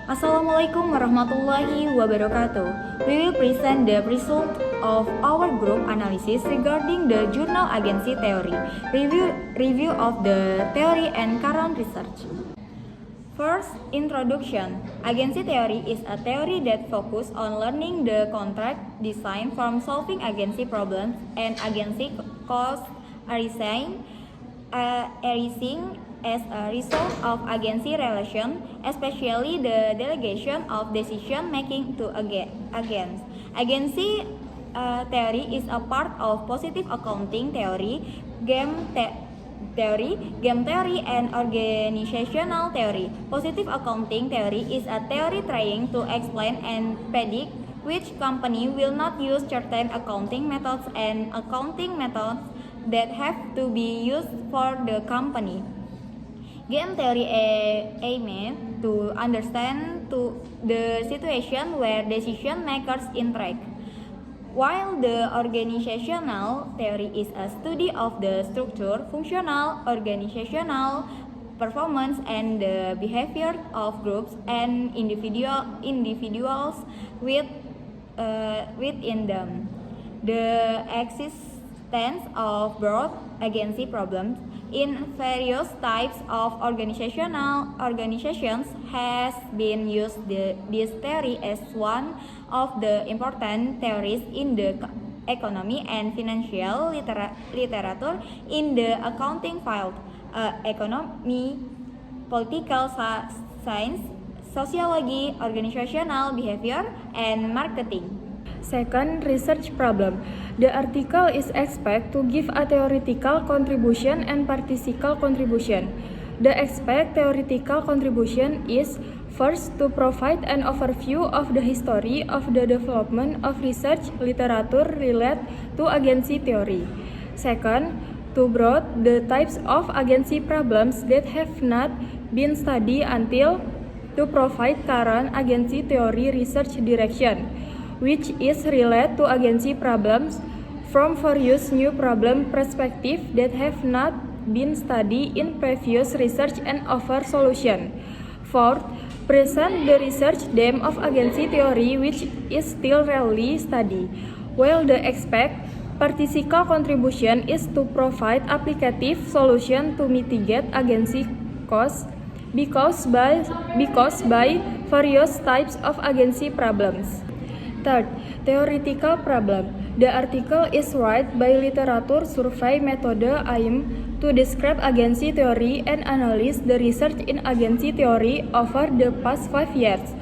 Assalamualaikum warahmatullahi wabarakatuh. We will present the result of our group analysis regarding the journal agency theory. Review of the theory and current research. First, introduction. Agency theory is a theory that focuses on learning the contract design from solving agency problems and agency costs arising as a result of agency relation, especially the delegation of decision making to agents. Agency theory is a part of positive accounting theory, game theory, and organizational theory. Positive accounting theory is a theory trying to explain and predict which company will not use certain accounting methods and accounting methods that have to be used for the company. Game theory aimed to understand the situation where decision makers interact, while the organizational theory is a study of the structure, functional, organizational performance, and the behavior of groups and individuals within them. The existence of broad agency problems in various types of organizations has been used this theory as one of the important theories in the economy and financial literature in the accounting field, economy, political science, sociology, organizational behavior, and marketing. Second, research problem. The article is expected to give a theoretical contribution and practical contribution. The expected theoretical contribution is first to provide an overview of the history of the development of research literature related to agency theory. Second, to broad the types of agency problems that have not been studied until to provide current agency theory research direction, which is related to agency problems from various new problem perspectives that have not been studied in previous research and offer solution. Fourth, present the research theme of agency theory which is still rarely studied, while the expect practical contribution is to provide applicative solution to mitigate agency costs because by various types of agency problems. Third, theoretical problem. The article is written by literature survey method aimed to describe agency theory and analyze the research in agency theory over the past 5 years.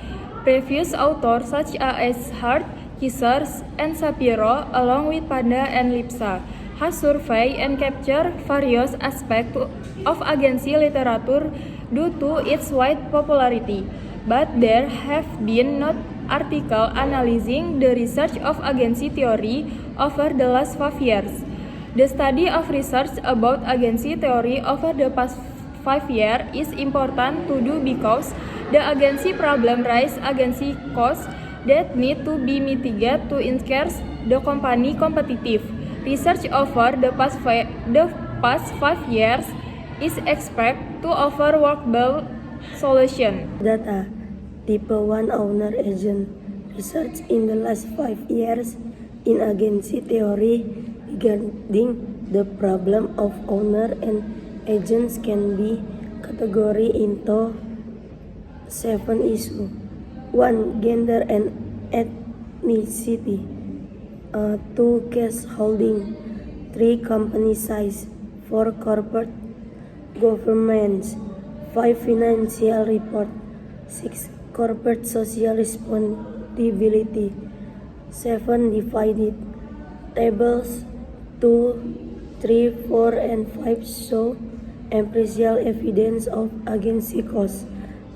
Previous authors such as Hart, Kisser, and Shapiro, along with Panda and Lipsa, has surveyed and captured various aspects of agency literature due to its wide popularity, but there have been not article analyzing the research of agency theory over the last 5 years. The study of research about agency theory over the past 5 years is important to do because the agency problem raises agency costs that need to be mitigated to increase the company competitive. Research over the past 5 years is expected to offer workable solution. Data. Type 1 owner agent research in the last 5 years in agency theory regarding the problem of owner and agents can be categorized into 7 issues. 1. Gender and ethnicity. 2. Cash holding. 3. Company size. 4. Corporate governance. 5. Financial report. 6. Corporate social responsibility. 7. Divided tables 2, 3, 4, and 5 show empirical evidence of agency costs,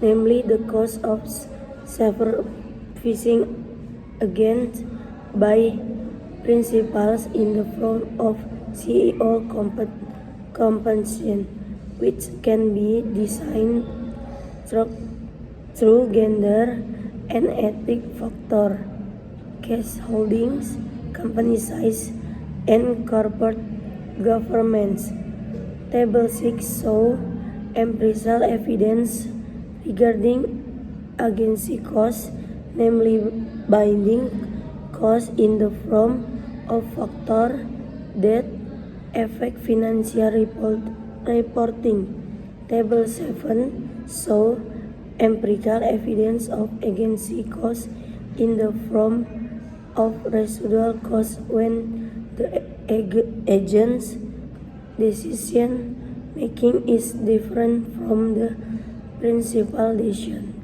namely the cost of supervising agents by principals in the form of CEO compensation, which can be designed through gender and ethnic factor, cash holdings, company size, and corporate governance. Table 6 show empirical evidence regarding agency costs, namely binding costs in the form of factors that affect financial reporting. Table 7 shows empirical evidence of agency costs in the form of residual costs when the agent's decision making is different from the principal decision.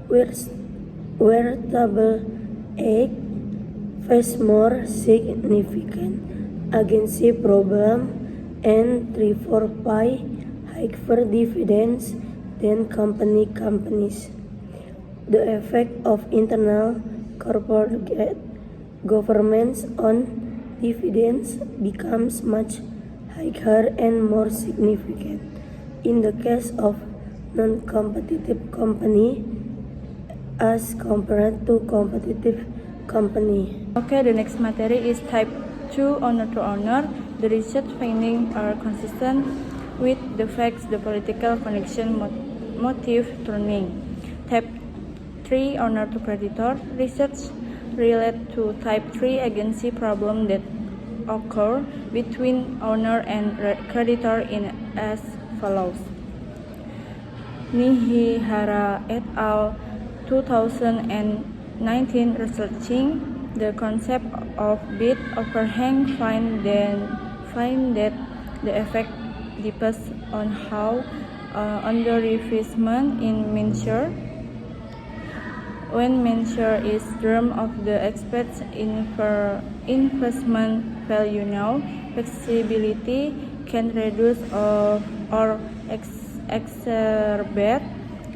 Where table 8 face more significant agency problem and 3-4 higher dividends than companies. The effect of internal corporate governance on dividends becomes much higher and more significant in the case of non-competitive company as compared to competitive company. Okay, the next materi is type 2 owner to owner. The research findings are consistent with the facts, the political connection, motive turning. Type 3 owner to creditor. Research relate to type 3 agency problem that occur between owner and creditor in as follows. Nihihara et al. 2019 researching the concept of bid overhang find that the effect depends on how under-investment in measure. When measure is term of the expected investment value now, flexibility can reduce or exacerbate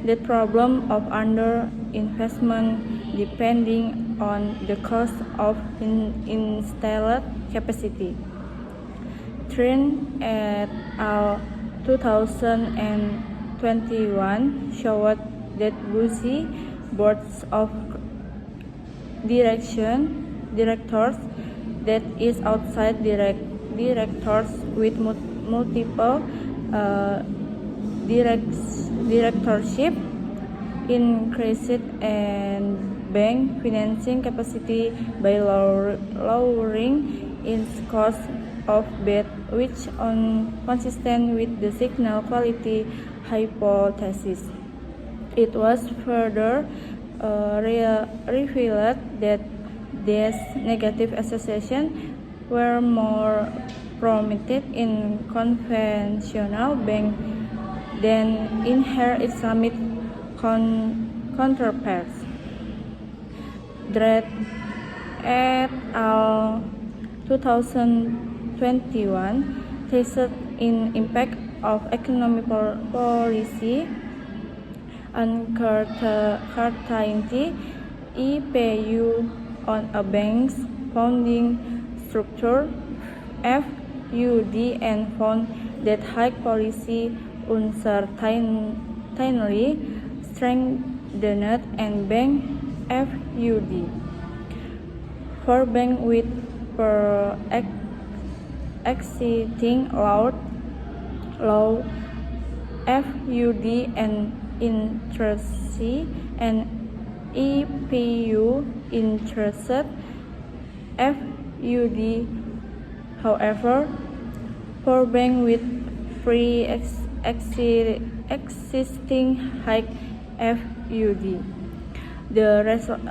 the problem of under-investment depending on the cost of installed capacity. Trend et al. 2021 showed that busy boards of directors that is outside directors with multiple directorship increased and bank financing capacity by lowering its cost of debt, which is consistent with the signal quality hypothesis. It was further revealed that these negative associations were more prominent in conventional banks than in her Islamic counterparts. Dredd et al. 2021 tested in impact of economic policy uncertainty (EPU) on a bank's funding structure (FUD) and found that high policy uncertainty strengthened and bank FUD. For banks with existing low FUD and interest and EPU interested FUD. However, for banks with existing high FUD, the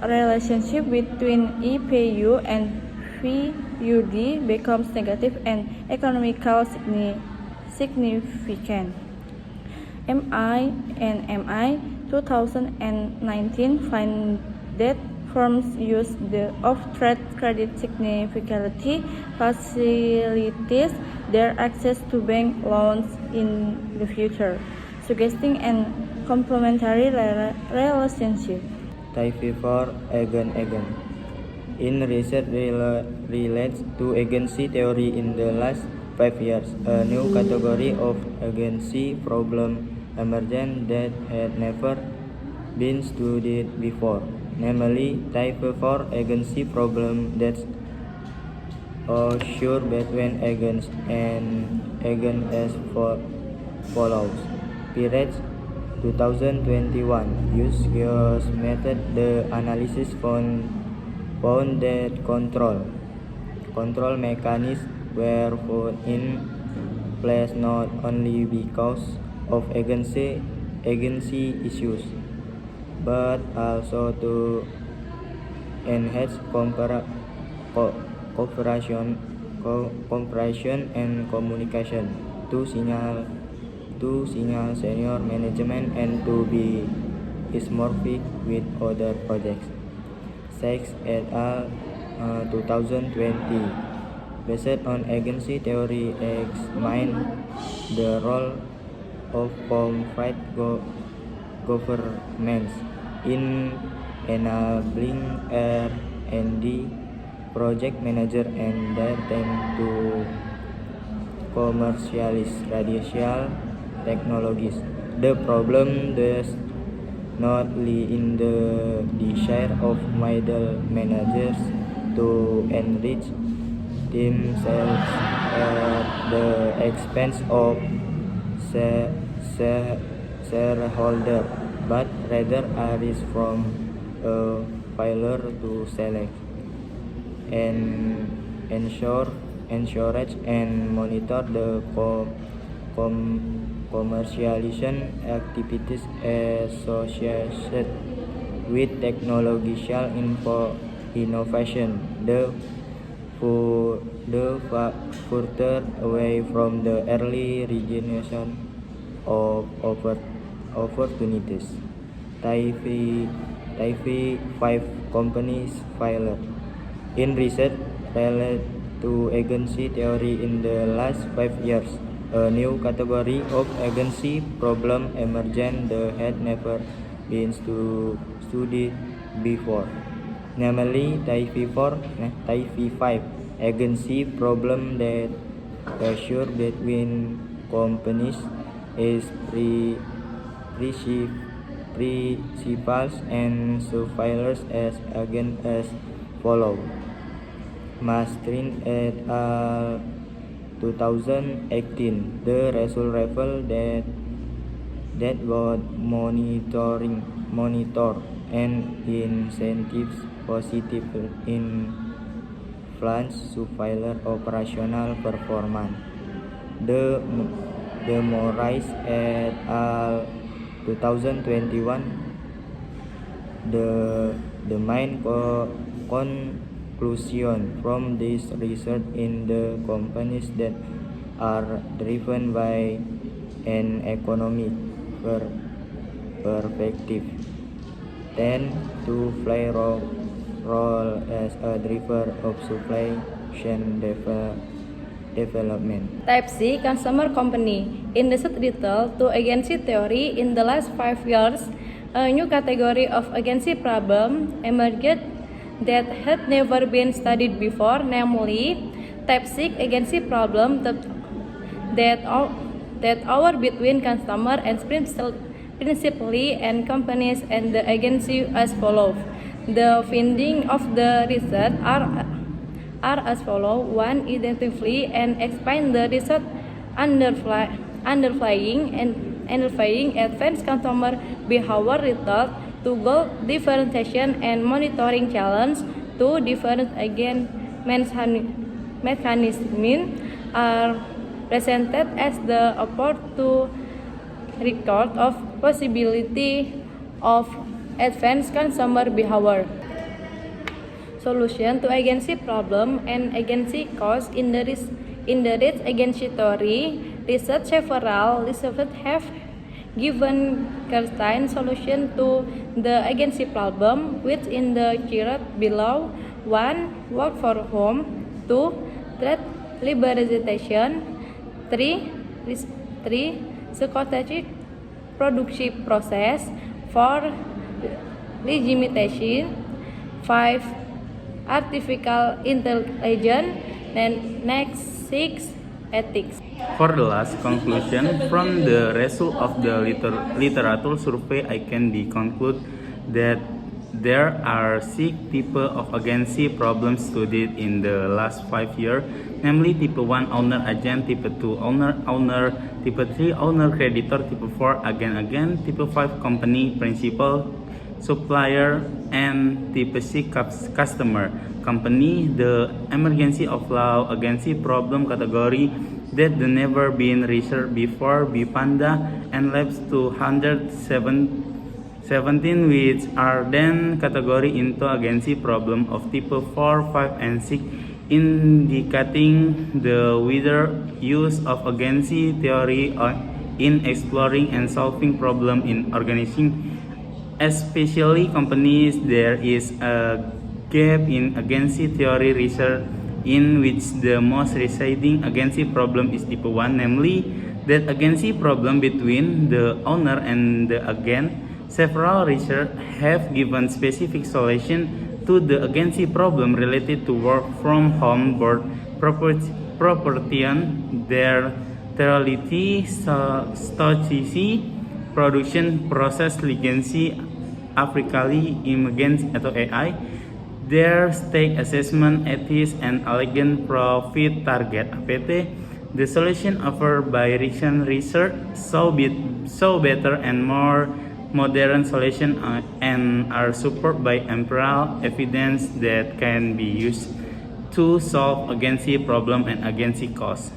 relationship between EPU and FUD becomes negative and economically significant. MI 2019 find that firms use the off-trade credit significantly facilitates their access to bank loans in the future, suggesting a complementary relationship. Type 4 Agent. In research relates to agency theory in the last 5 years, a new category of agency problem emerged that had never been studied before, namely type 4 agency problem that occur between agents and agents as follows. Periods 2021 use GEOS method. The analysis found that control mechanisms were put in place not only because of agency issues, but also to enhance cooperation and communication to signal senior management and to be isomorphic with other projects. Sachs et al. 2020, based on agency theory, examined the role of private governments in enabling R&D project manager and their team to commercialize radial technologies. The problem does not lie in the desire of middle managers to enrich themselves at the expense of shareholder, but rather arises from a failure to select and encourage and monitor the commercialization activities associated with technological innovation. The further away from the early regeneration of opportunities. Taipei 5 companies failed in research related to agency theory in the last 5 years. A new category of agency problem emerged that had never been studied before, namely Taipei 5 agency problem that pressure between companies is principals and suppliers as again as follow. Mastrin et al. 2018, the result revealed that both monitor and incentives positively influence supplier operational performance. The Morais et al. 2021, the main conclusion from this research in the companies that are driven by an economic perspective tend to play role as a driver of supply chain development. Type C consumer company. In research retail to agency theory in the last 5 years, a new category of agency problem emerged that had never been studied before, namely type C agency problem that are between customer and principally and companies and the agency as follows. The findings of the research are as follows. 1. Identify and explain the research underlying advanced consumer behavior result. 2. Goal differentiation and monitoring challenge. 2. Different again mechanisms are presented as the effort to record of possibility of advanced consumer behavior. Solution to agency problem and agency cause in the rich agency theory. Research several researchers have given certain solution to the agency problem, which in the chart below. 1. Work for home. 2. Trade liberalization. 3. Strategic production process. 4. Legitimation. 5. Artificial intelligence. And next 6. Ethics. For the last conclusion, from the result of the literature survey, I can conclude that there are 6 types of agency problems studied in the last 5 years, namely type 1 owner agent, type 2 owner, type 3 owner creditor, type 4 agent, type 5 company principal, supplier, and type 6 customer company. The emergency of law agency problem category that the never been researched before BPANDA and labs 217 which are then category into agency problem of type 4, 5, and 6, indicating the wider use of agency theory in exploring and solving problem in organizing, especially companies. There is a gap in agency theory research in which the most residing agency problem is type 1, namely that agency problem between the owner and the agent. Several research have given specific solution to the agency problem related to work from home, board proportion, their sterility, stochasticity, production process legacy, apically immigrants atau AI, their stake assessment, ethics, and elegant profit target (APT). The solution offered by recent research show better and more modern solutions and are supported by empirical evidence that can be used to solve agency problem and agency cost.